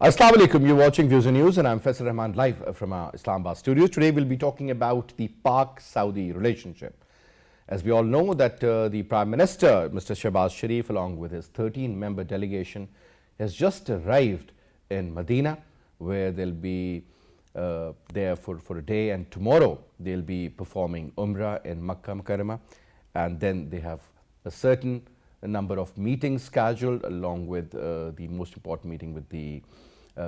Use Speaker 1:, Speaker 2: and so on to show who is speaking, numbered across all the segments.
Speaker 1: Assalamu alaikum, you're watching Views and News and I'm Faisal Rehman live from our Islamabad studios. Today we'll be talking about the Pak-Saudi relationship. As we all know that the Prime Minister, Mr. Shehbaz Sharif, along with his 13-member delegation, has just arrived in Medina, where they'll be there for a day, and tomorrow they'll be performing Umrah in Makkah Mukarramah, and then they have a certain number of meetings scheduled, along with the most important meeting with the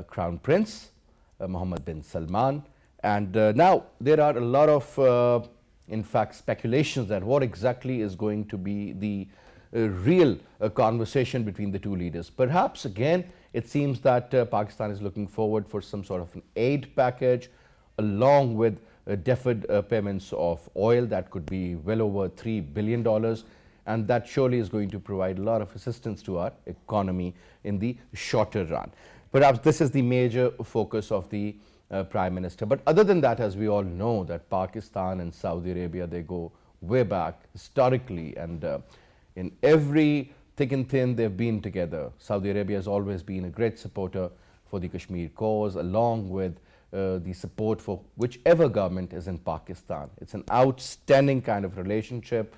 Speaker 1: Crown Prince, Mohammed bin Salman. And now there are a lot of, in fact, speculations that what exactly is going to be the real conversation between the two leaders. Perhaps, again, it seems that Pakistan is looking forward for some sort of an aid package, along with deferred payments of oil that could be well over $3 billion. And that surely is going to provide a lot of assistance to our economy in the shorter run. Perhaps this is the major focus of the Prime Minister. But other than that, as we all know, that Pakistan and Saudi Arabia, they go way back historically, and in every thick and thin they've been together. Saudi Arabia has always been a great supporter for the Kashmir cause, along with the support for whichever government is in Pakistan. It's an outstanding kind of relationship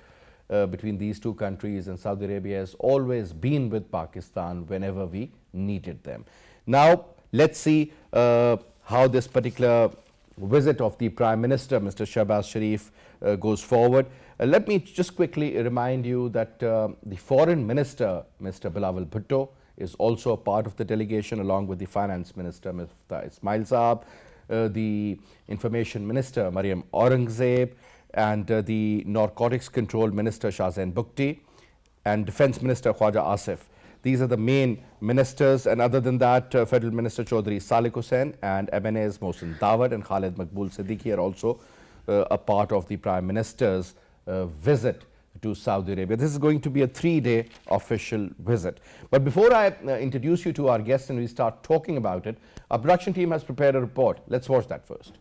Speaker 1: between these two countries, and Saudi Arabia has always been with Pakistan whenever we needed them. Now, let's see how this particular visit of the Prime Minister, Mr. Shehbaz Sharif, goes forward. Let me just quickly remind you that the Foreign Minister, Mr. Bilawal Bhutto, is also a part of the delegation, along with the Finance Minister, Mr. Ismail Saab, the Information Minister, Maryam Aurangzeb, and the Narcotics Control Minister, Shahzain Bukti, and Defence Minister, Khwaja Asif. These are the main ministers, and other than that, Federal Minister Chaudhry Salik Hussain and MNAs Mohsin Dawud and Khalid Maqbool Siddiqui are also a part of the Prime Minister's visit to Saudi Arabia. This is going to be a 3-day official visit. But before I introduce you to our guests and we start talking about it, our production team has prepared a report. Let's watch that first.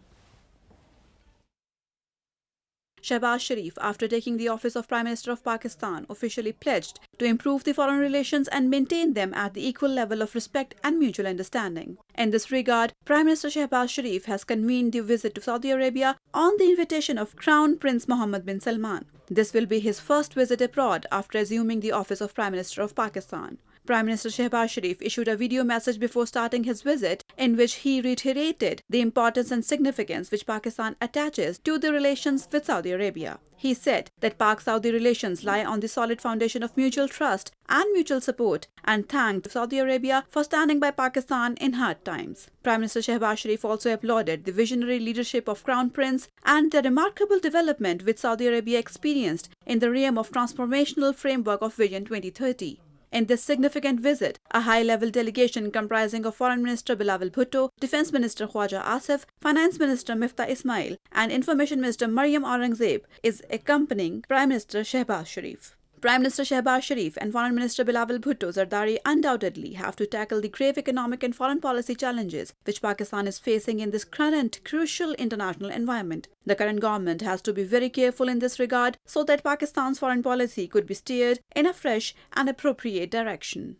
Speaker 2: Shehbaz Sharif, after taking the office of Prime Minister of Pakistan, officially pledged to improve the foreign relations and maintain them at the equal level of respect and mutual understanding. In this regard, Prime Minister Shehbaz Sharif has convened the visit to Saudi Arabia on the invitation of Crown Prince Mohammed bin Salman. This will be his first visit abroad after assuming the office of Prime Minister of Pakistan. Prime Minister Shehbaz Sharif issued a video message before starting his visit, in which he reiterated the importance and significance which Pakistan attaches to the relations with Saudi Arabia. He said that Pak-Saudi relations lie on the solid foundation of mutual trust and mutual support, and thanked Saudi Arabia for standing by Pakistan in hard times. Prime Minister Shehbaz Sharif also applauded the visionary leadership of Crown Prince and the remarkable development which Saudi Arabia experienced in the realm of transformational framework of Vision 2030. In this significant visit, a high-level delegation comprising of Foreign Minister Bilawal Bhutto, Defence Minister Khwaja Asif, Finance Minister Miftah Ismail, and Information Minister Maryam Aurangzeb is accompanying Prime Minister Shehbaz Sharif. Prime Minister Shehbaz Sharif and Foreign Minister Bilawal Bhutto Sardar undoubtedly have to tackle the grave economic and foreign policy challenges which Pakistan is facing in this current crucial international environment. The current government has to be very careful in this regard so that Pakistan's foreign policy could be steered in a fresh and appropriate direction.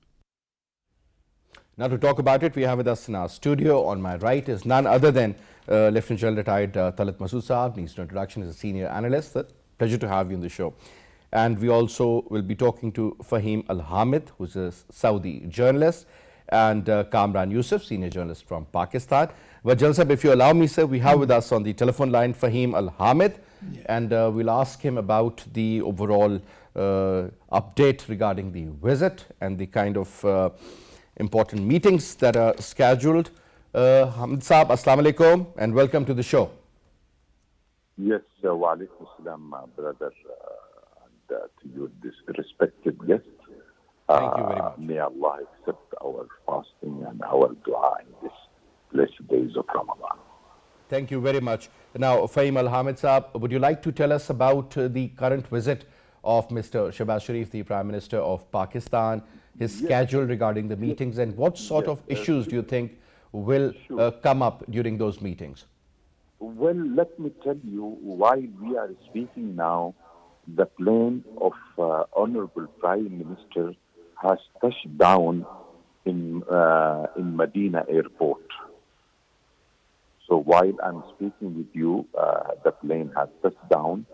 Speaker 1: Now, to talk about it, we have with us in our studio. On my right is none other than Lieutenant General retired Talat Masood Saab. Needs no introduction, is a senior analyst. Pleasure to have you on the show. And we also will be talking to Faheem Al-Hamid, who's a Saudi journalist, and Kamran Yousaf, senior journalist from Pakistan. But Yousaf, if you allow me, sir, we have with us on the telephone line Faheem Al-Hamid, and we'll ask him about the overall update regarding the visit and the kind of important meetings that are scheduled. Hamid Saab, Assalamu alaikum, and welcome to the show.
Speaker 3: Yes, wa alaikum assalam, brother. To your respected guest.
Speaker 1: Thank you very much.
Speaker 3: May Allah accept our fasting and our dua in these blessed days of Ramadan.
Speaker 1: Thank you very much. Now, Faheem Al-Hamid Saab, would you like to tell us about the current visit of Mr. Shehbaz Sharif, the Prime Minister of Pakistan, his schedule regarding the meetings, and what sort of issues do you think will come up during those meetings?
Speaker 3: Well, let me tell you, while we are speaking now, the plane of Honorable Prime Minister has touched down in Medina airport. So while I'm speaking with you, the plane has touched down,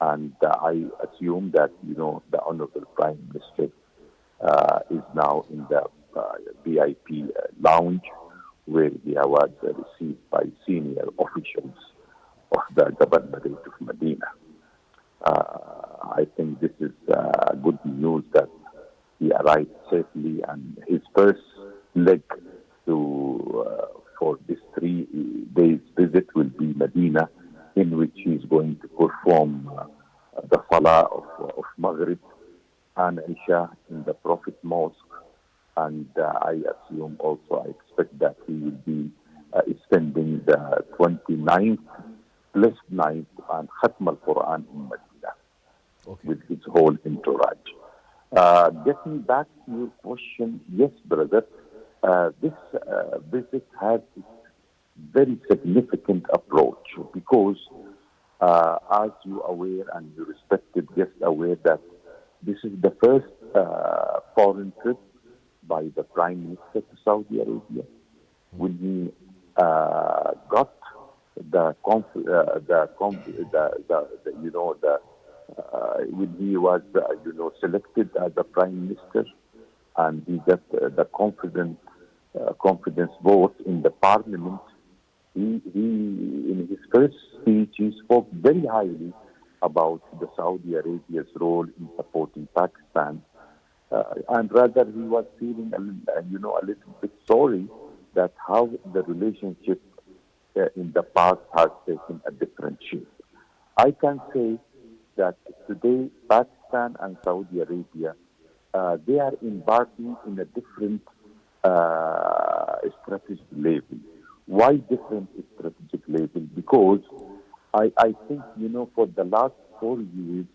Speaker 3: and I assume that the Honorable Prime Minister is now in the VIP lounge, where he was received by senior officials of the Governorate of Medina. I think this is good news that he arrived safely, and his first leg for this 3 days visit will be Medina, in which he's going to perform the Salah of Maghrib and Isha in the Prophet Mosque. And I assume also, I expect that he will be spending the 29th blessed night and Khatm al-Quran in Medina with his whole entourage. Getting back to your question, yes, brother, this visit has a very significant approach because, as you are aware and you respected guests aware, that this is the first foreign trip by the Prime Minister to Saudi Arabia. When he got when he was selected as the Prime Minister, and he got the confidence vote in the Parliament, he in his first speech he spoke very highly about the Saudi Arabia's role in supporting Pakistan, and rather he was feeling a little bit sorry that how the relationship in the past has taken a different shape. I can say that today Pakistan and Saudi Arabia, they are embarking in a different strategic level. Why different strategic level? Because I think, for the last 4 years,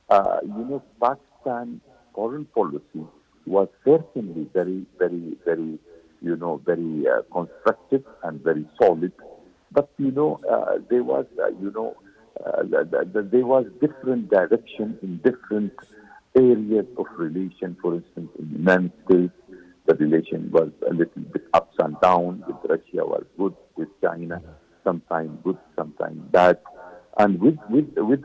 Speaker 3: Pakistan foreign policy was certainly very, very, very, very constructive and very solid. But, there was, there was different direction in different areas of relation. For instance, in the United States, the relation was a little bit ups and down. With Russia was good, with China sometimes good, sometimes bad. And with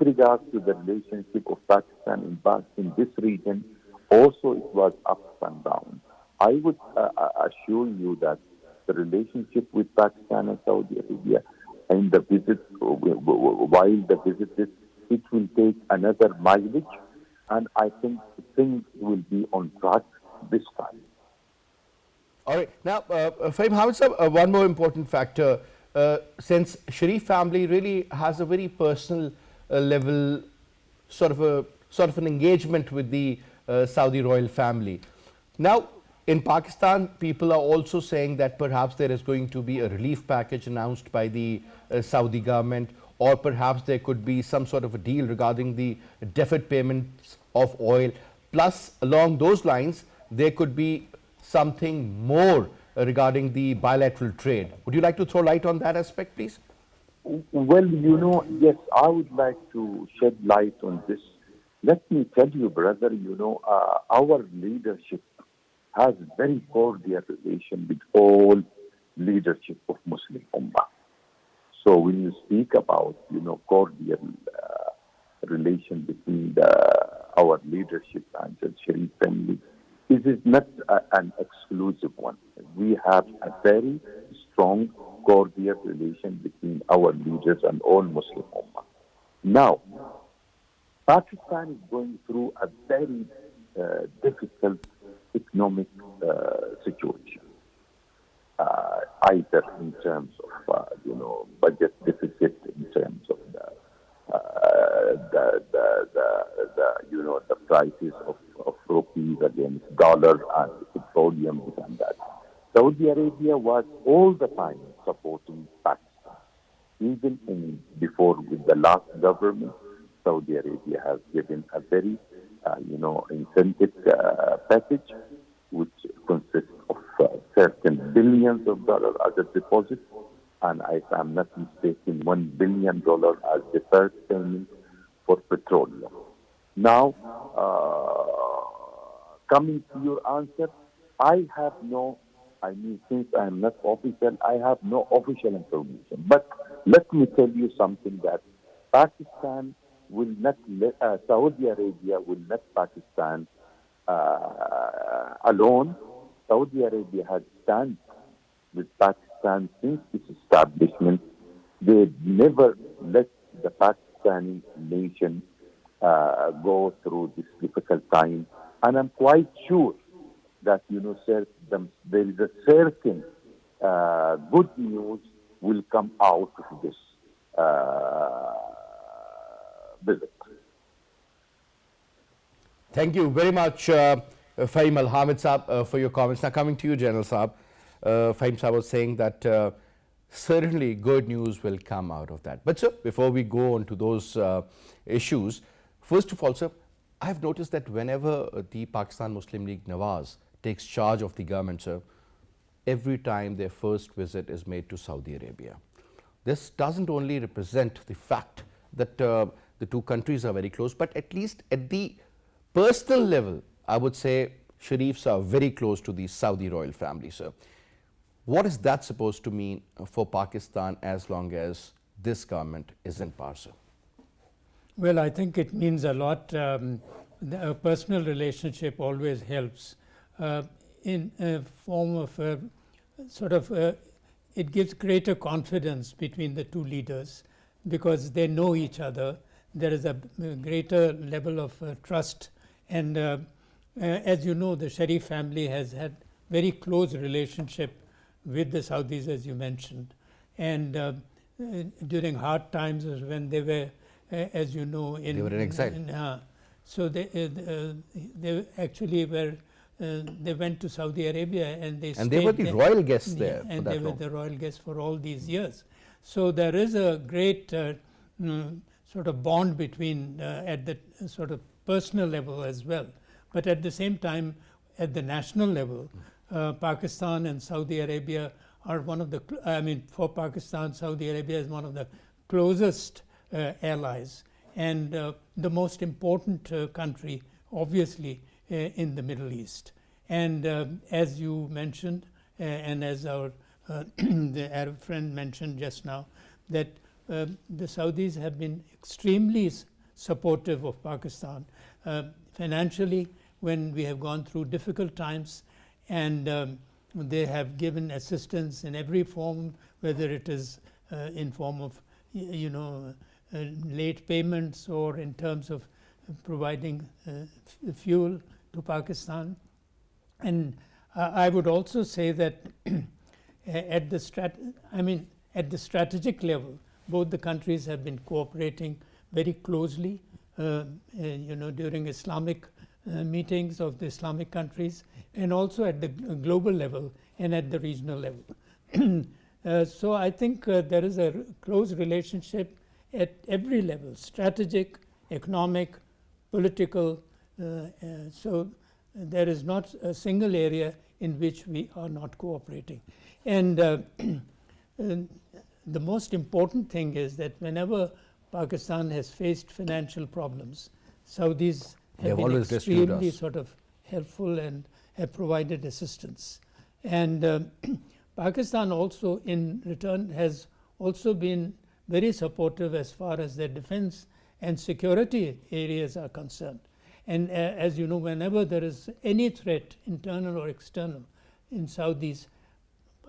Speaker 3: regards to the relationship of Pakistan in this region, also it was ups and downs. I would assure you that the relationship with Pakistan and Saudi Arabia in the visit, while the visit, it will take another mileage, and I think things will be on track this time.
Speaker 1: All right. Now, Faheem, one more important factor, since Sharif family really has a very personal level, sort of an engagement with the Saudi royal family. Now, in Pakistan, people are also saying that perhaps there is going to be a relief package announced by the Saudi government, or perhaps there could be some sort of a deal regarding the deferred payments of oil. Plus, along those lines, there could be something more regarding the bilateral trade. Would you like to throw light on that aspect, please?
Speaker 3: Well, yes, I would like to shed light on this. Let me tell you, brother, our leadership has very cordial relation with all leadership of Muslim Ummah. So when you speak about, cordial relation between our leadership and the Sharif family, this is not an exclusive one. We have a very strong, cordial relation between our leaders and all Muslim Ummah. Now, Pakistan is going through a very difficult economic situation, either in terms of budget deficit, in terms of the prices of rupees against dollar and petroleum, this and that. Saudi Arabia was all the time supporting Pakistan, even before with the last government. Saudi Arabia has given a very incentive package, which consists of certain billions of dollars as a deposit, and if I'm not mistaken, $1 billion as deferred payment for petroleum. Now, coming to your answer, I have no, I mean, since I am not official, I have no official information. But let me tell you something that Pakistan will not let, Saudi Arabia will let Pakistan alone. Saudi Arabia has stand with Pakistan since its establishment. They never let the Pakistani nation go through this difficult time. And I'm quite sure that, sir, there is a certain good news will come out of this visit.
Speaker 1: Thank you very much, Faheem Al-Hamid Saab, for your comments. Now coming to you, General Saab, Faheem Saab was saying that certainly good news will come out of that. But sir, before we go on to those issues, first of all, sir, I have noticed that whenever the Pakistan Muslim League Nawaz takes charge of the government, sir, every time their first visit is made to Saudi Arabia. This doesn't only represent the fact that the two countries are very close, but at least at the personal level, I would say Sharifs are very close to the Saudi royal family, sir. What is that supposed to mean for Pakistan as long as this government is in power, sir?
Speaker 4: Well, I think it means a lot. A personal relationship always helps. In a form of it gives greater confidence between the two leaders because they know each other. There is a greater level of trust. And as you know, the Sharif family has had very close relationship with the Saudis, as you mentioned. And during hard times when they were, as you know,
Speaker 1: they were in exile.
Speaker 4: So they actually were. They went to Saudi Arabia and they
Speaker 1: and they were the royal guests there.
Speaker 4: And they were the royal guests for all these years. So there is a great sort of bond between at the sort of personal level as well. But at the same time, at the national level, Pakistan and Saudi Arabia are one of the, for Pakistan, Saudi Arabia is one of the closest allies and the most important country, obviously, in the Middle East. And as you mentioned, and as our the Arab friend mentioned just now, that the Saudis have been extremely supportive of Pakistan financially when we have gone through difficult times, and they have given assistance in every form, whether it is in form of late payments or in terms of providing fuel to Pakistan. And I would also say that at the strategic level, both the countries have been cooperating very closely, during Islamic meetings of the Islamic countries, and also at the global level and at the regional level. So I think there is a close relationship at every level: strategic, economic, political. So there is not a single area in which we are not cooperating. And the most important thing is that whenever Pakistan has faced financial problems, Saudis have been extremely sort of helpful and have provided assistance. And Pakistan also in return has also been very supportive as far as their defense and security areas are concerned. And as you know, whenever there is any threat, internal or external, in Saudis,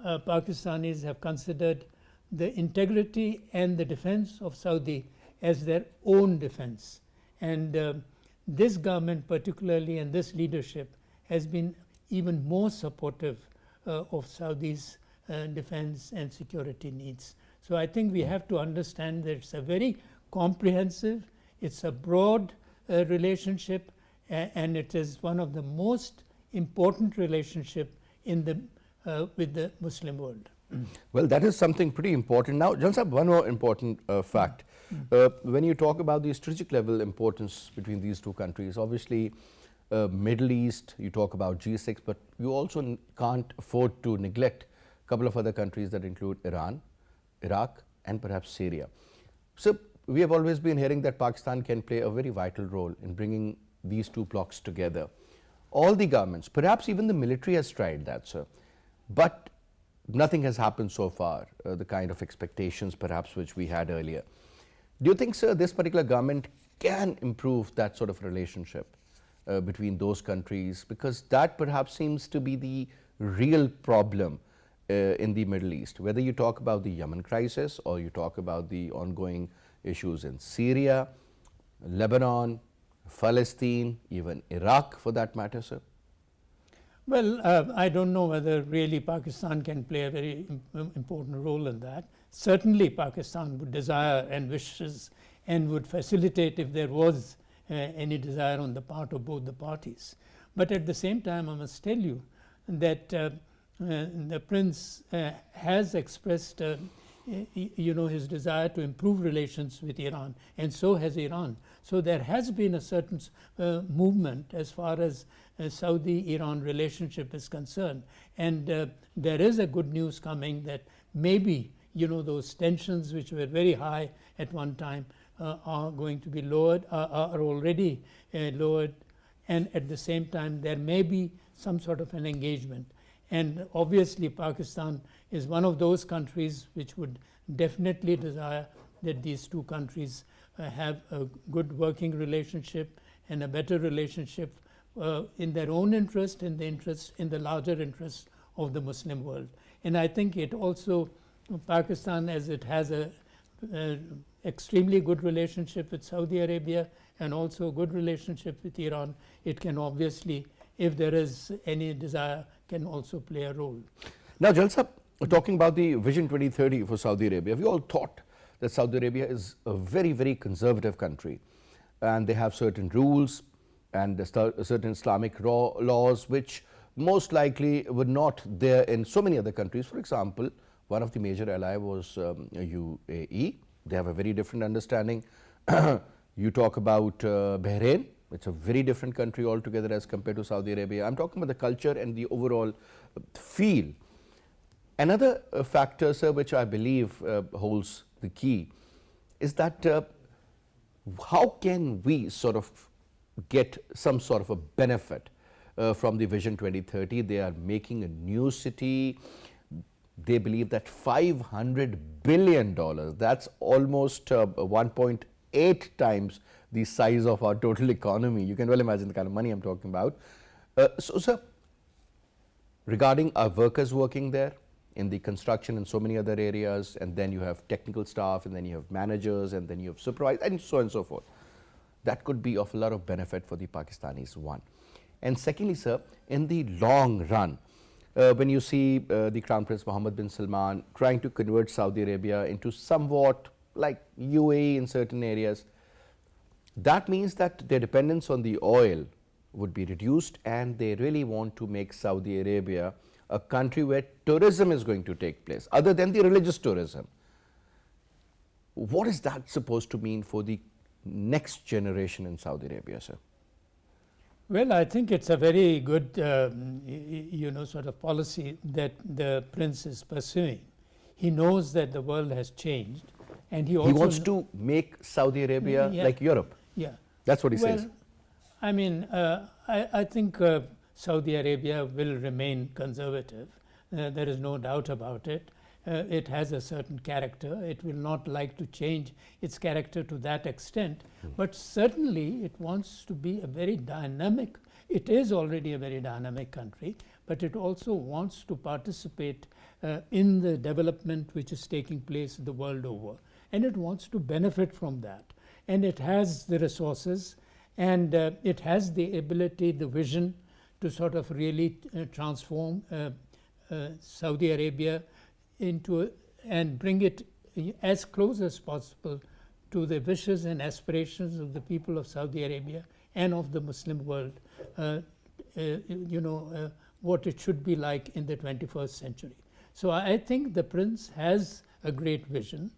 Speaker 4: Pakistanis have considered the integrity and the defense of Saudi as their own defense. And this government particularly and this leadership has been even more supportive of Saudi's defense and security needs. So I think we have to understand that it's a very comprehensive, it's a broad relationship, and it is one of the most important relationship in the with the Muslim world.
Speaker 1: Well, that is something pretty important. Now, Jan, one more important fact. When you talk about the strategic level importance between these two countries, obviously Middle East, you talk about G6, but you also can't afford to neglect a couple of other countries that include Iran, Iraq, and perhaps Syria. So we have always been hearing that Pakistan can play a very vital role in bringing these two blocs together. all the governments, perhaps even the military has tried that, sir, but nothing has happened so far, the kind of expectations perhaps which we had earlier. Do you think, sir, this particular government can improve that sort of relationship between those countries? Because that perhaps seems to be the real problem in the Middle East. Whether you talk about the Yemen crisis or you talk about the ongoing issues in Syria, Lebanon, Palestine, even Iraq for that matter, sir?
Speaker 4: Well, I don't know whether really Pakistan can play a very important role in that. Certainly Pakistan would desire and wishes and would facilitate if there was any desire on the part of both the parties. But at the same time, I must tell you that the Prince has expressed his desire to improve relations with Iran, and so has Iran. So there has been a certain movement as far as Saudi-Iran relationship is concerned, and there is a good news coming that maybe those tensions which were very high at one time are going to be lowered, are already lowered, and at the same time there may be some sort of an engagement. And obviously Pakistan is one of those countries which would definitely desire that these two countries have a good working relationship and a better relationship in their own interest, in the larger interest of the Muslim world. And I think it also, Pakistan, as it has a extremely good relationship with Saudi Arabia and also a good relationship with Iran, it can obviously, if there is any desire, can also play a role.
Speaker 1: Now, Jalsa, talking about the Vision 2030 for Saudi Arabia, we all thought that Saudi Arabia is a very, very conservative country, and they have certain rules and certain Islamic laws which most likely were not there in so many other countries. For example, one of the major ally was UAE. They have a very different understanding. You talk about Bahrain. It's a very different country altogether as compared to Saudi Arabia. I'm talking about the culture and the overall feel. Another factor, sir, which I believe holds the key is that how can we sort of get some sort of a benefit from the Vision 2030? They are making a new city. They believe that $500 billion, that's almost 1.8 times the size of our total economy. You can well imagine the kind of money I'm talking about. So, sir, regarding our workers working there in the construction and so many other areas, and then you have technical staff, and then you have managers, and then you have supervisors, and so on and so forth. That could be of a lot of benefit for the Pakistanis, one. And secondly, sir, in the long run, when you see the Crown Prince Mohammed bin Salman trying to convert Saudi Arabia into somewhat like UAE in certain areas, that means that their dependence on the oil would be reduced, and they really want to make Saudi Arabia a country where tourism is going to take place, other than the religious tourism. What is that supposed to mean for the next generation in Saudi Arabia, sir?
Speaker 4: Well, I think it's a very good, sort of policy that the Prince is pursuing. He knows that the world has changed, and he
Speaker 1: wants to make Saudi Arabia like Europe.
Speaker 4: Yeah,
Speaker 1: that's what he says.
Speaker 4: I mean, I think Saudi Arabia will remain conservative. There is no doubt about it. It has a certain character. It will not like to change its character to that extent, but certainly it wants to be a very dynamic, it is already a very dynamic country, but it also wants to participate in the development which is taking place the world over, and it wants to benefit from that. And it has the resources, and it has the ability, the vision to sort of really transform Saudi Arabia into and bring it as close as possible to the wishes and aspirations of the people of Saudi Arabia and of the Muslim world, what it should be like in the 21st century. So I think the Prince has a great vision,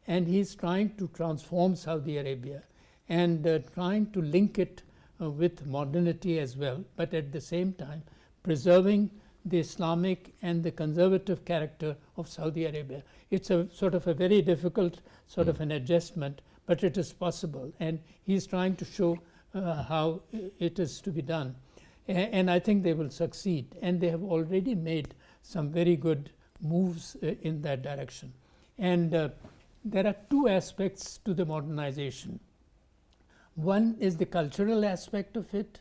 Speaker 4: and he's trying to transform Saudi Arabia and trying to link it with modernity as well, but at the same time preserving the Islamic and the conservative character of Saudi Arabia. It's a sort of a very difficult sort of an adjustment, but it is possible, and he's trying to show how it is to be done. And I think they will succeed. And they have already made some very good moves in that direction. And there are two aspects to the modernization. One is the cultural aspect of it,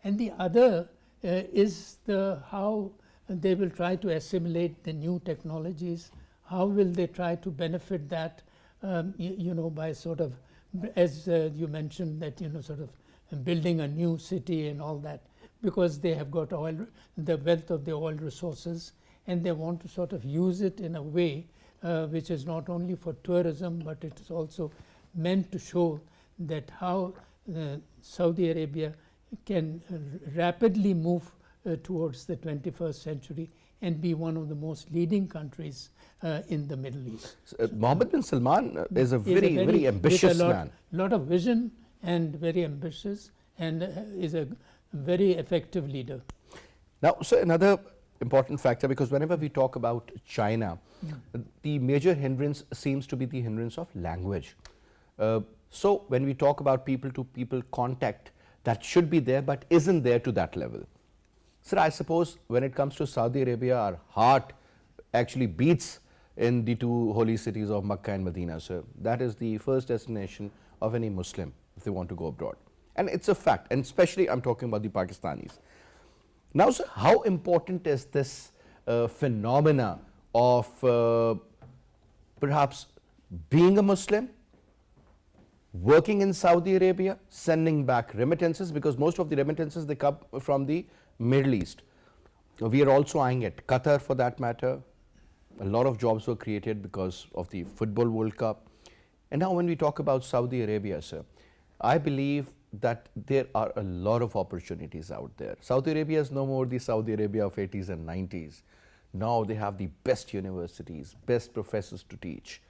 Speaker 4: and the other is how they will try to assimilate the new technologies. How will they try to benefit that, by sort of, as you mentioned, that sort of building a new city and all that, because they have got oil, the wealth of the oil resources, and they want to sort of use it in a way which is not only for tourism, but it is also meant to show that how Saudi Arabia can rapidly move towards the 21st century and be one of the most leading countries in the Middle East.
Speaker 1: Mohammed bin Salman is a very ambitious man.
Speaker 4: A lot of vision and very ambitious, and is a very effective leader.
Speaker 1: Now, so another important factor, because whenever we talk about China, the major hindrance seems to be the hindrance of language. So when we talk about people-to-people contact, that should be there but isn't there to that level. Sir, I suppose when it comes to Saudi Arabia, our heart actually beats in the two holy cities of Makkah and Medina. So that is the first destination of any Muslim if they want to go abroad. And it's a fact, and especially I'm talking about the Pakistanis. Now, sir, how important is this phenomena of perhaps being a Muslim, working in Saudi Arabia, sending back remittances, because most of the remittances, they come from the Middle East. We are also eyeing at Qatar for that matter. A lot of jobs were created because of the Football World Cup. And now when we talk about Saudi Arabia, sir, I believe that there are a lot of opportunities out there. Saudi Arabia is no more the Saudi Arabia of 80s and 90s. Now they have the best universities, best professors to teach.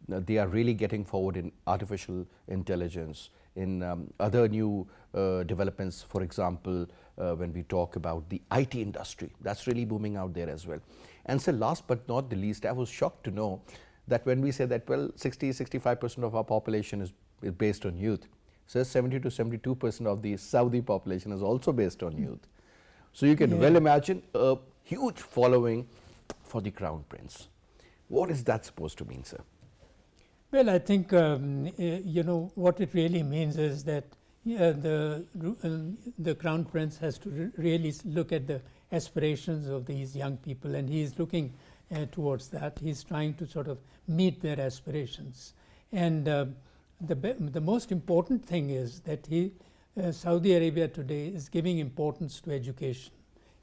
Speaker 1: They are really getting forward in artificial intelligence, in other new developments. For example, when we talk about the IT industry, that's really booming out there as well. And so last but not the least, I was shocked to know that when we say that, well, 60-65% of our population is based on youth. So 70 to 72% of the Saudi population is also based on youth. So you can well imagine a huge following for the Crown Prince. What is that supposed to mean, sir?
Speaker 4: Well, I think what it really means is that the Crown Prince has to really look at the aspirations of these young people, and he is looking towards that. He's trying to sort of meet their aspirations. And the most important thing is that Saudi Arabia today is giving importance to education.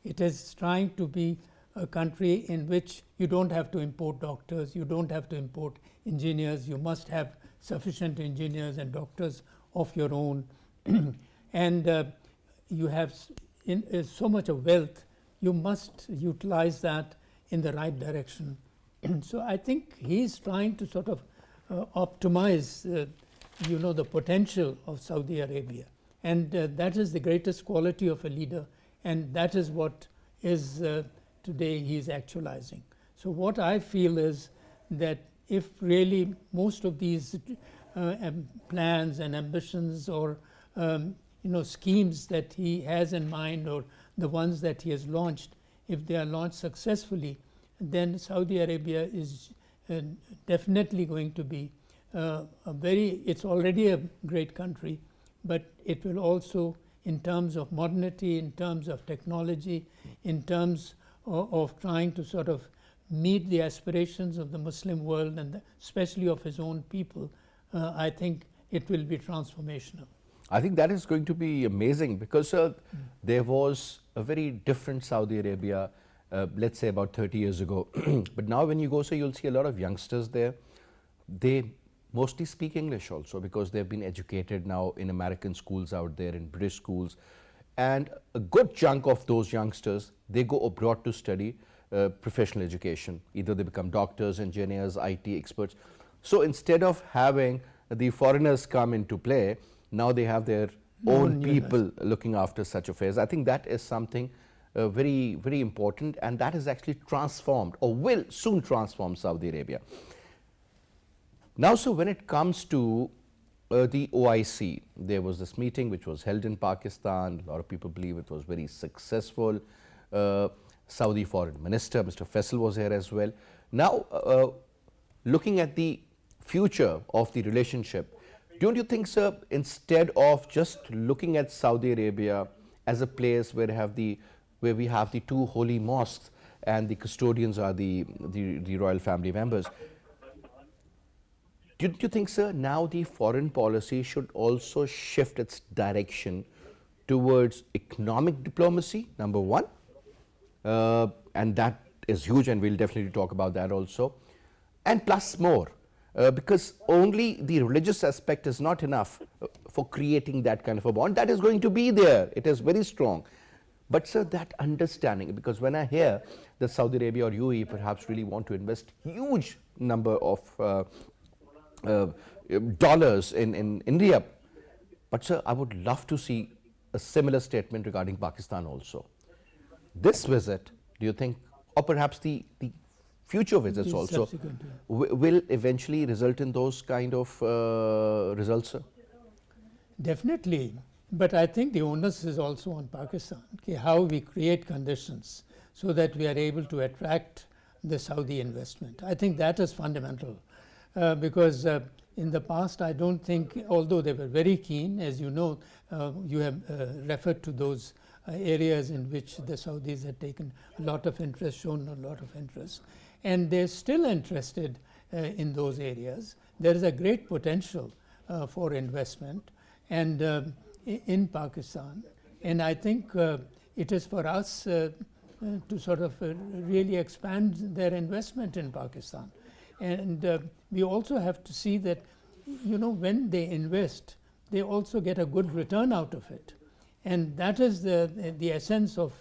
Speaker 4: It is trying to be a country in which you don't have to import doctors, you don't have to import engineers, you must have sufficient engineers and doctors of your own. And you have so much of wealth, you must utilize that in the right direction. So I think he's trying to sort of optimize the potential of Saudi Arabia, and that is the greatest quality of a leader, and that is what is today he is actualizing. So what I feel is that if really most of these plans and ambitions or schemes that he has in mind, or the ones that he has launched, if they are launched successfully, then Saudi Arabia is definitely going to be it's already a great country, but it will also, in terms of modernity, in terms of technology, in terms of trying to sort of meet the aspirations of the Muslim world and especially of his own people, I think it will be transformational.
Speaker 1: I think that is going to be amazing, because there was a very different Saudi Arabia, let's say about 30 years ago. But now when you go, so you'll see a lot of youngsters there. They mostly speak English also, because they've been educated now in American schools out there, in British schools. And a good chunk of those youngsters, they go abroad to study professional education. Either they become doctors, engineers, IT experts. So instead of having the foreigners come into play, now they have their own people looking after such affairs. I think that is something very, very important, and that is actually transformed, or will soon transform, Saudi Arabia. Now, so when it comes to the OIC, there was this meeting which was held in Pakistan. A lot of people believe it was very successful. Saudi Foreign Minister, Mr. Faisal, was here as well. Now, looking at the future of the relationship, don't you think, sir, instead of just looking at Saudi Arabia as a place where we have the two holy mosques and the custodians are the royal family members, don't you think, sir, now the foreign policy should also shift its direction towards economic diplomacy, number one, and that is huge, and we'll definitely talk about that also, and plus more, because only the religious aspect is not enough for creating that kind of a bond. That is going to be there, it is very strong. But sir, that understanding, because when I hear that Saudi Arabia or UAE perhaps really want to invest huge number of dollars in India, but sir, I would love to see a similar statement regarding Pakistan also. This visit, do you think, or perhaps the future visits also, will eventually result in those kind of results, sir?
Speaker 4: Definitely. But I think the onus is also on Pakistan, how we create conditions so that we are able to attract the Saudi investment. I think that is fundamental, because in the past, I don't think, although they were very keen, as you know, you have referred to those areas in which the Saudis had taken a lot of interest, shown a lot of interest, and they're still interested in those areas. There is a great potential for investment and in Pakistan, and I think it is for us to sort of really expand their investment in Pakistan. And we also have to see that, you know, when they invest, they also get a good return out of it. And that is the essence of,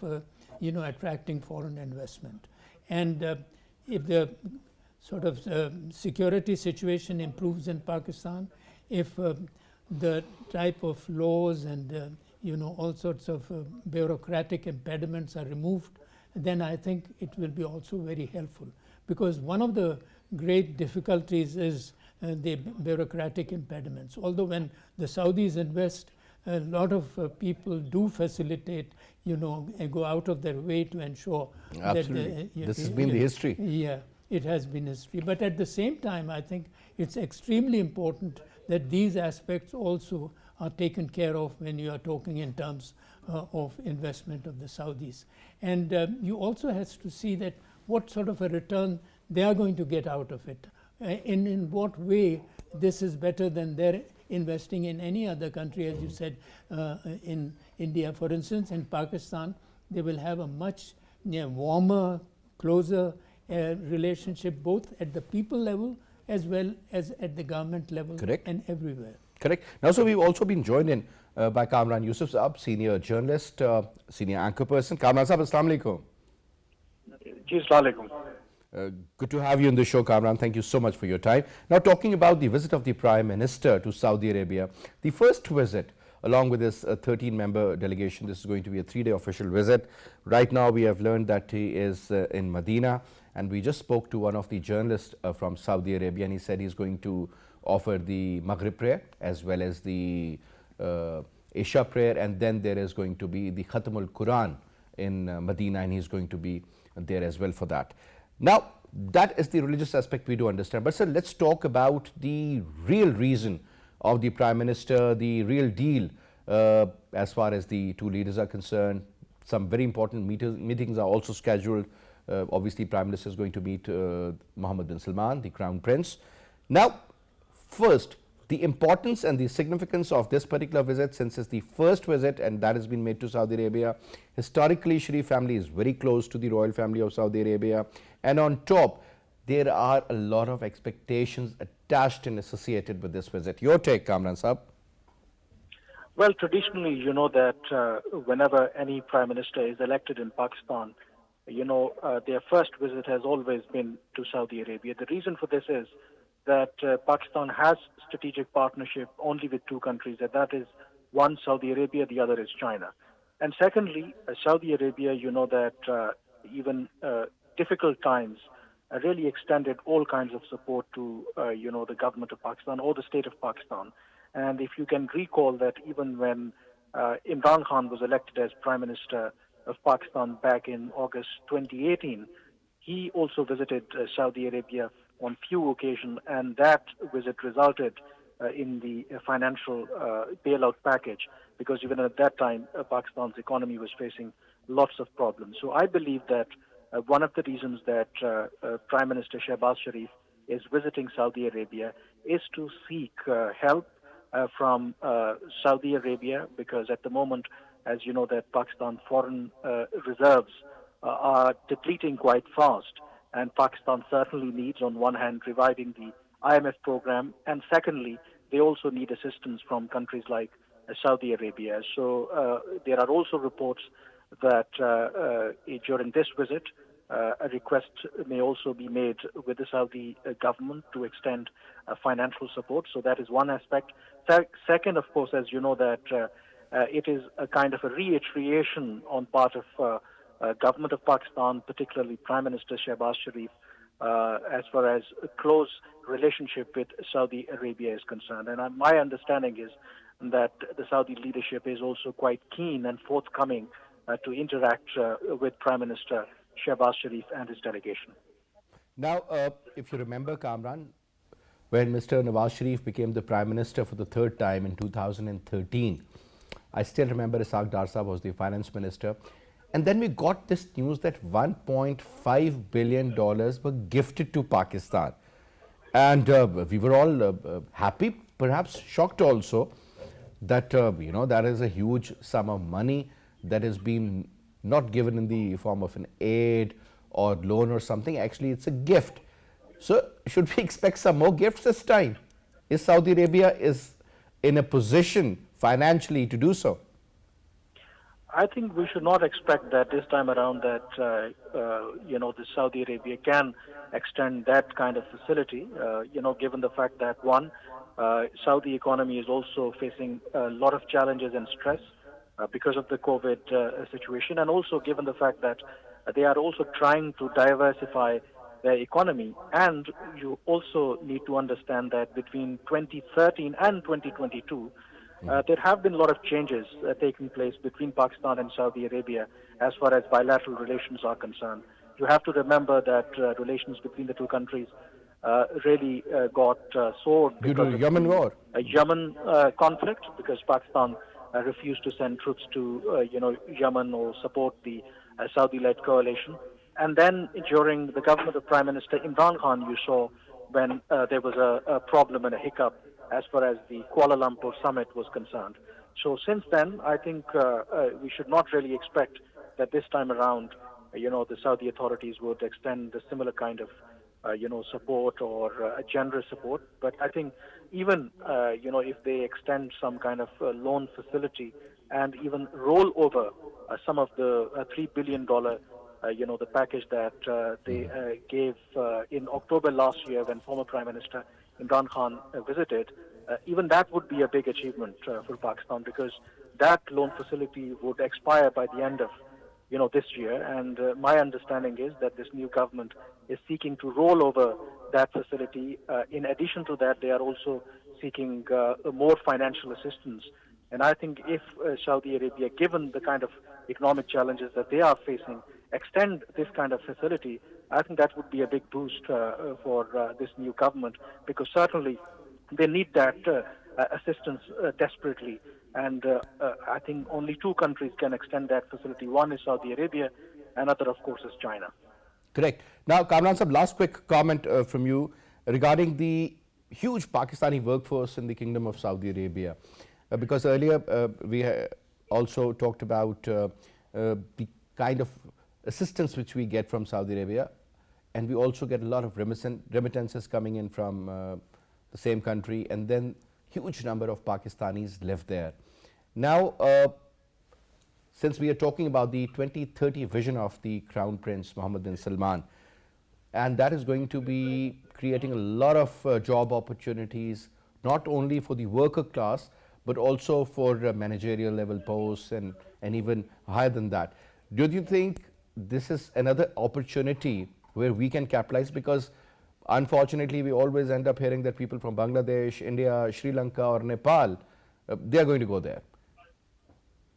Speaker 4: you know, attracting foreign investment. And if the sort of security situation improves in Pakistan, if the type of laws and, you know, all sorts of bureaucratic impediments are removed, then I think it will be also very helpful. Because one of the great difficulties is the bureaucratic impediments. Although when the Saudis invest, a lot of people do facilitate, you know, and go out of their way to ensure
Speaker 1: Absolutely.
Speaker 4: that...
Speaker 1: This has been the history.
Speaker 4: Yeah, it has been history. But at the same time, I think it's extremely important that these aspects also are taken care of when you are talking in terms of investment of the Saudis. And you also have to see that what sort of a return they are going to get out of it. In what way this is better than their investing in any other country, as you said, in India. For instance, in Pakistan, they will have a much warmer, closer relationship, both at the people level as well as at the government level.
Speaker 1: Correct.
Speaker 4: And everywhere.
Speaker 1: Correct. Now, so we've also been joined in by Kamran Yousaf Saab, senior journalist, senior anchor person. Kamran Saab, Assalamu alaikum. Good to have you on the show, Kamran. Thank you so much for your time. Now, talking about the visit of the Prime Minister to Saudi Arabia, the first visit, along with this 13-member delegation, this is going to be a 3-day official visit. Right now, we have learned that he is in Medina, and we just spoke to one of the journalists from Saudi Arabia, and he said he's going to offer the Maghrib prayer as well as the Isha prayer, and then there is going to be the Khatam al-Quran in Medina, and he's going to be there as well for that. Now, that is the religious aspect we do understand. But sir, let's talk about the real reason of the Prime Minister, the real deal as far as the two leaders are concerned. Some very important meetings are also scheduled. Obviously, Prime Minister is going to meet Mohammed bin Salman, the Crown Prince. Now, first, the importance and the significance of this particular visit, since it's the first visit and that has been made to Saudi Arabia. Historically, Sharif family is very close to the royal family of Saudi Arabia. And on top, there are a lot of expectations attached and associated with this visit. Your take, Kamran Saab?
Speaker 5: Well, traditionally, you know that whenever any prime minister is elected in Pakistan, you know, their first visit has always been to Saudi Arabia. The reason for this is that Pakistan has strategic partnership only with two countries, and that is one, Saudi Arabia, the other is China. And secondly, Saudi Arabia, you know that even difficult times really extended all kinds of support to, you know, the government of Pakistan or the state of Pakistan. And if you can recall that even when Imran Khan was elected as Prime Minister of Pakistan back in August 2018, he also visited Saudi Arabia on few occasions, and that visit resulted in the financial bailout package, because even at that time, Pakistan's economy was facing lots of problems. So I believe that one of the reasons that Prime Minister Shehbaz Sharif is visiting Saudi Arabia is to seek help from Saudi Arabia, because at the moment, as you know, that Pakistan's foreign reserves are depleting quite fast, and Pakistan certainly needs, on one hand, reviving the IMF program, and secondly, they also need assistance from countries like Saudi Arabia. So there are also reports that during this visit, a request may also be made with the Saudi government to extend financial support. So that is one aspect. Second, of course, as you know, that it is a kind of a reiteration on part of government of Pakistan, particularly Prime Minister Shehbaz Sharif, as far as a close relationship with Saudi Arabia is concerned. And my understanding is that the Saudi leadership is also quite keen and forthcoming to interact with Prime Minister Shehbaz Sharif and his delegation.
Speaker 1: Now, if you remember, Kamran, when Mr. Nawaz Sharif became the Prime Minister for the third time in 2013, I still remember Sardar Sahab was the Finance Minister. And then we got this news that $1.5 billion were gifted to Pakistan. And we were all happy, perhaps shocked also, that, that is a huge sum of money that has been not given in the form of an aid or loan or something. Actually, it's a gift. So should we expect some more gifts this time? Is Saudi Arabia in a position financially to do so?
Speaker 5: I think we should not expect that this time around that, the Saudi Arabia can extend that kind of facility, given the fact that, one, Saudi economy is also facing a lot of challenges and stress because of the COVID situation, and also given the fact that they are also trying to diversify their economy. And you also need to understand that between 2013 and 2022, there have been a lot of changes taking place between Pakistan and Saudi Arabia as far as bilateral relations are concerned. You have to remember that relations between the two countries really got soured because of
Speaker 1: Yemen war.
Speaker 5: Yemen conflict, because Pakistan refused to send troops to Yemen or support the Saudi-led coalition. And then during the government of Prime Minister Imran Khan, you saw when there was a problem and a hiccup as far as the Kuala Lumpur summit was concerned. So since then, I think we should not really expect that this time around, the Saudi authorities would extend a similar kind of, support or generous support. But I think even, if they extend some kind of loan facility and even roll over some of the $3 billion, the package that they gave in October last year when former Prime Minister Imran Khan visited, even that would be a big achievement for Pakistan, because that loan facility would expire by the end of this year. And my understanding is that this new government is seeking to roll over that facility. In addition to that, they are also seeking more financial assistance. And I think if Saudi Arabia, given the kind of economic challenges that they are facing, extend this kind of facility, I think that would be a big boost for this new government, because certainly they need that assistance desperately. And I think only two countries can extend that facility. One is Saudi Arabia, another, of course, is China.
Speaker 1: Correct. Now, Kamran Sahab, last quick comment from you regarding the huge Pakistani workforce in the Kingdom of Saudi Arabia. Because earlier we also talked about the kind of assistance which we get from Saudi Arabia, and we also get a lot of remittances coming in from the same country, and then huge number of Pakistanis live there. Now, since we are talking about the 2030 vision of the Crown Prince Mohammed bin Salman, and that is going to be creating a lot of job opportunities, not only for the worker class, but also for managerial level posts and even higher than that. Do you think this is another opportunity where we can capitalize? Because unfortunately, we always end up hearing that people from Bangladesh, India, Sri Lanka or Nepal, they are going to go there.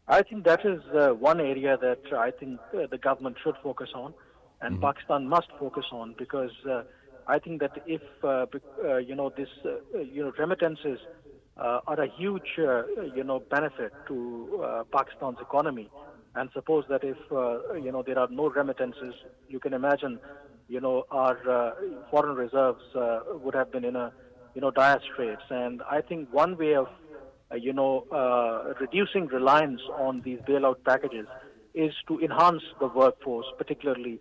Speaker 5: I think that is one area that I think the government should focus on, and Pakistan must focus on, because I think that if remittances are a huge benefit to Pakistan's economy, and suppose that if there are no remittances, you can imagine our foreign reserves would have been in a dire straits. And I think one way of reducing reliance on these bailout packages is to enhance the workforce, particularly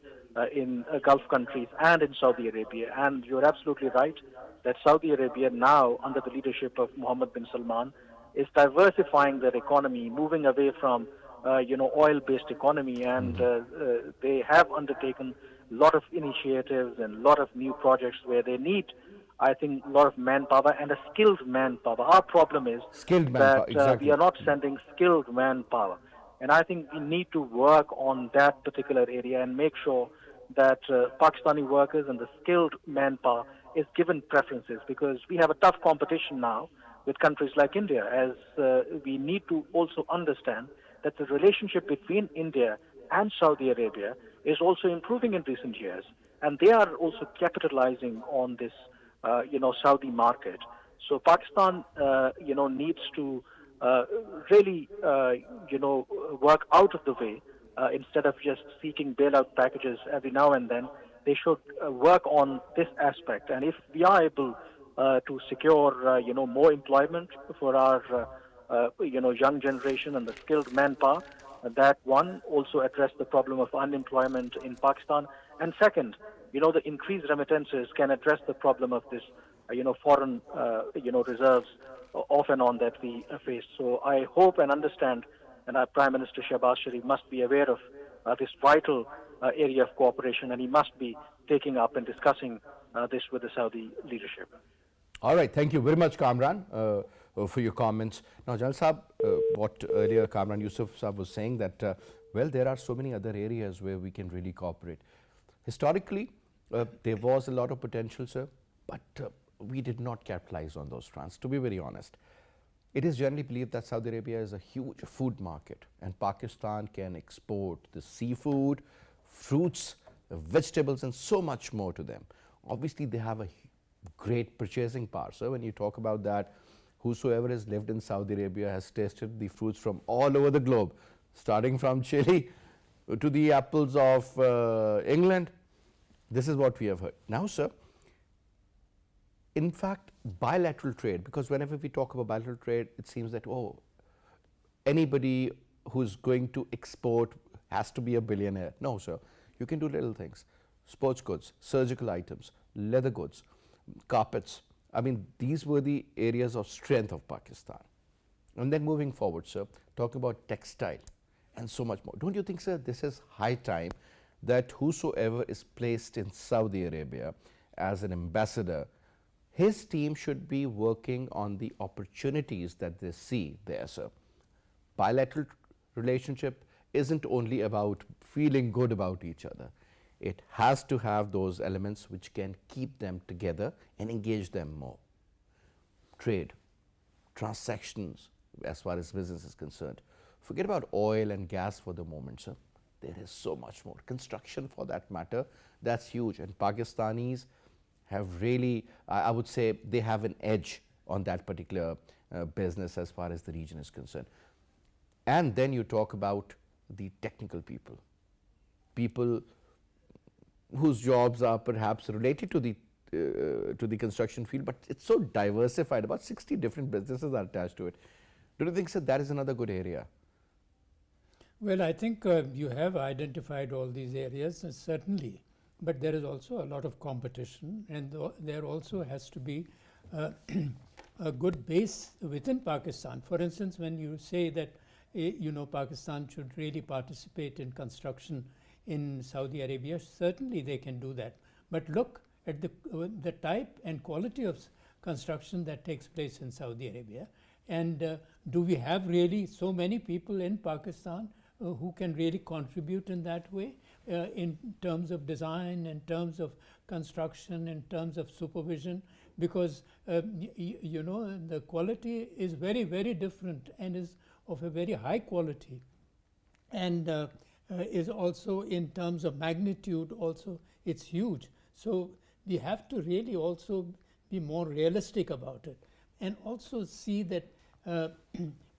Speaker 5: in Gulf countries and in Saudi Arabia. And you're absolutely right that Saudi Arabia now, under the leadership of Mohammed bin Salman, is diversifying their economy, moving away from oil-based economy, and they have undertaken a lot of initiatives and a lot of new projects where they need, I think, a lot of manpower and a skilled manpower. Our problem is that
Speaker 1: exactly.
Speaker 5: we are not sending skilled manpower. And I think we need to work on that particular area and make sure that Pakistani workers and the skilled manpower is given preferences, because we have a tough competition now with countries like India, as we need to also understand that the relationship between India and Saudi Arabia is also improving in recent years. And they are also capitalizing on this Saudi market. So Pakistan, needs to really, work out of the way instead of just seeking bailout packages every now and then. They should work on this aspect. And if we are able to secure, more employment for our, young generation and the skilled manpower, that one also address the problem of unemployment in Pakistan. And second, the increased remittances can address the problem of this, foreign, reserves off and on that we face. So I hope and understand, and our Prime Minister Shehbaz Sharif must be aware of this vital area of cooperation, and he must be taking up and discussing this with the Saudi leadership.
Speaker 1: All right, thank you very much, Kamran, for your comments. Now, Jalal Saab, what earlier Kamran Yousaf Saab was saying that, well, there are so many other areas where we can really cooperate. Historically, there was a lot of potential, sir, but we did not capitalize on those fronts, to be very honest. It is generally believed that Saudi Arabia is a huge food market, and Pakistan can export the seafood, fruits, vegetables, and so much more to them. Obviously, they have a great purchasing power. So when you talk about that, whosoever has lived in Saudi Arabia has tasted the fruits from all over the globe, starting from Chile to the apples of England. This is what we have heard. Now, sir, in fact, bilateral trade, because whenever we talk about bilateral trade, it seems that, oh, anybody who's going to export has to be a billionaire. No, sir. You can do little things. Sports goods, surgical items, leather goods, carpets. I mean, these were the areas of strength of Pakistan. And then moving forward, sir, talk about textile and so much more. Don't you think, sir, this is high time that whosoever is placed in Saudi Arabia as an ambassador, his team should be working on the opportunities that they see there, sir. Bilateral relationship isn't only about feeling good about each other. It has to have those elements which can keep them together and engage them more. Trade, transactions, as far as business is concerned. Forget about oil and gas for the moment, sir. There is so much more. Construction, for that matter, that's huge. And Pakistanis have really, I would say, they have an edge on that particular business as far as the region is concerned. And then you talk about the technical people, people whose jobs are perhaps related to the construction field, but it's so diversified. About 60 different businesses are attached to it. Do you think, sir, that is another good area?
Speaker 4: Well, I think you have identified all these areas, certainly, but there is also a lot of competition, and there also has to be a good base within Pakistan. For instance, when you say that Pakistan should really participate in construction in Saudi Arabia, certainly they can do that. But look at the type and quality of construction that takes place in Saudi Arabia. And do we have really so many people in Pakistan who can really contribute in that way? in terms of design, in terms of construction, in terms of supervision, because you know, the quality is very, very different and is of a very high quality, and is also in terms of magnitude also it's huge. So we have to really also be more realistic about it, and also see that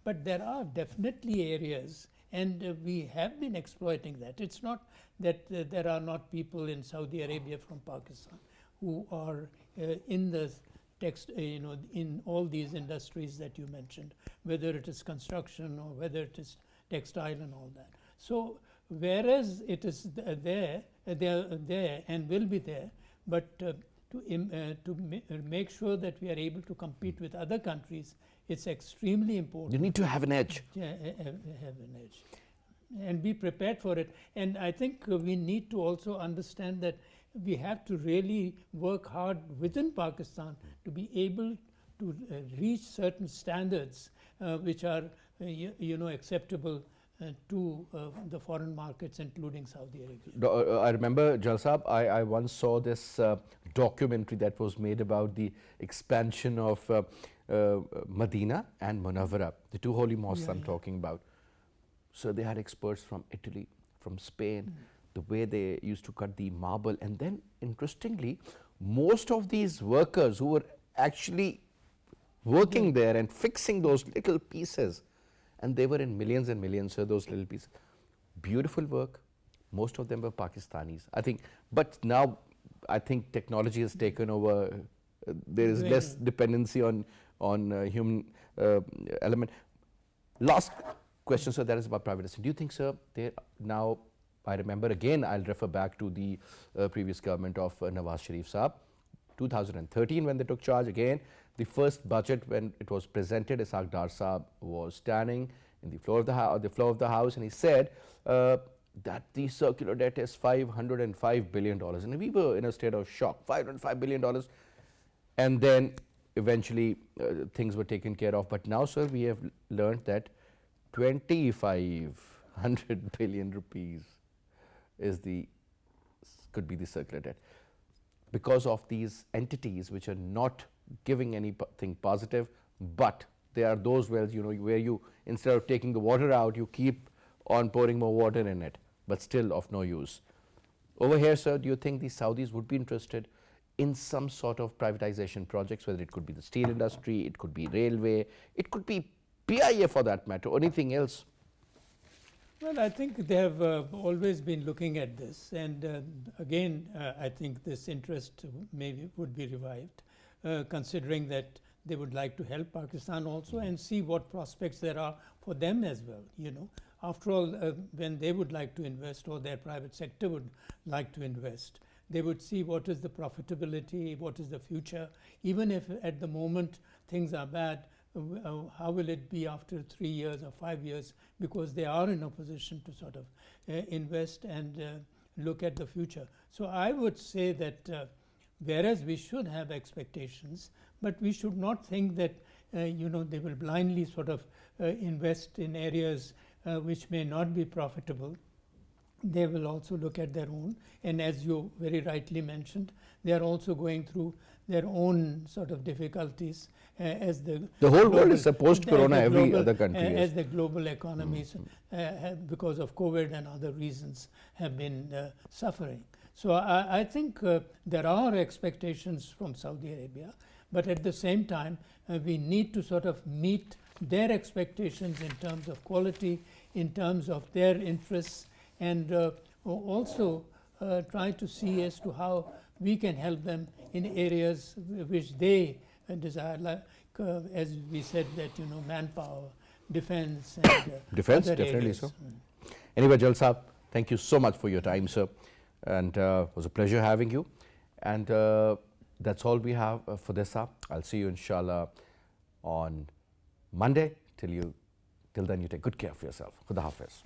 Speaker 4: but there are definitely areas, and we have been exploiting that. It's not that there are not people in Saudi Arabia from Pakistan who are in the you know, in all these industries that you mentioned, whether it is construction or whether it is textile and all that. So whereas it is there and will be there, but to make sure that we are able to compete with other countries, it's extremely important.
Speaker 1: You need to have an edge.
Speaker 4: Yeah, have an edge and be prepared for it. And I think we need to also understand that we have to really work hard within Pakistan to be able to reach certain standards which are you know, acceptable to the foreign markets, including Saudi Arabia.
Speaker 1: I remember, Jalsab, I once saw this documentary that was made about the expansion of Medina and Munawwara, the two holy mosques I'm talking about. So they had experts from Italy, from Spain, the way they used to cut the marble. And then, interestingly, most of these workers who were actually working there and fixing those little pieces, and they were in millions and millions of those little pieces. Beautiful work. Most of them were Pakistanis, I think. But now, I think technology has taken over. There is less dependency on human element. Last question, sir, that is about privatism. Do you think, sir, now, I remember again, I'll refer back to the previous government of Nawaz Sharif Saab, 2013 when they took charge again. The first budget, when it was presented, Sardar Saab was standing in the floor of the house, and he said that the circular debt is $505 billion. And we were in a state of shock, $505 billion. And then eventually things were taken care of. But now, sir, we have learned that 2,500 billion rupees could be the circular debt, because of these entities which are not giving anything positive, but there are those wells, you know, where you, instead of taking the water out, you keep on pouring more water in it, but still of no use. Over here, sir, do you think the Saudis would be interested in some sort of privatization projects, whether it could be the steel industry, it could be railway, it could be PIA for that matter, or anything else?
Speaker 4: Well, I think they have always been looking at this, and again, I think this interest maybe would be revived, considering that they would like to help Pakistan also and see what prospects there are for them as well. You know, after all, when they would like to invest, or their private sector would like to invest, they would see what is the profitability, what is the future. Even if at the moment things are bad, how will it be after 3 years or 5 years, because they are in a position to sort of invest and look at the future. So I would say that whereas we should have expectations, but we should not think that you know, they will blindly sort of invest in areas which may not be profitable. They will also look at their own, and as you very rightly mentioned, they are also going through their own sort of difficulties as the
Speaker 1: whole world is post-corona, every other country is.
Speaker 4: As the global economies, because of COVID and other reasons, have been suffering. So I think there are expectations from Saudi Arabia, but at the same time, we need to sort of meet their expectations in terms of quality, in terms of their interests, and also try to see as to how we can help them in areas which they desire, like as we said, that, you know, manpower, defense, and
Speaker 1: defense,
Speaker 4: other
Speaker 1: definitely
Speaker 4: areas.
Speaker 1: so. Anyway, Jal Saab, thank you so much for your time, sir, and it was a pleasure having you. And that's all we have for this hour. I'll see you, inshallah, on Monday. Till then, you take good care of yourself. Khuda Hafiz.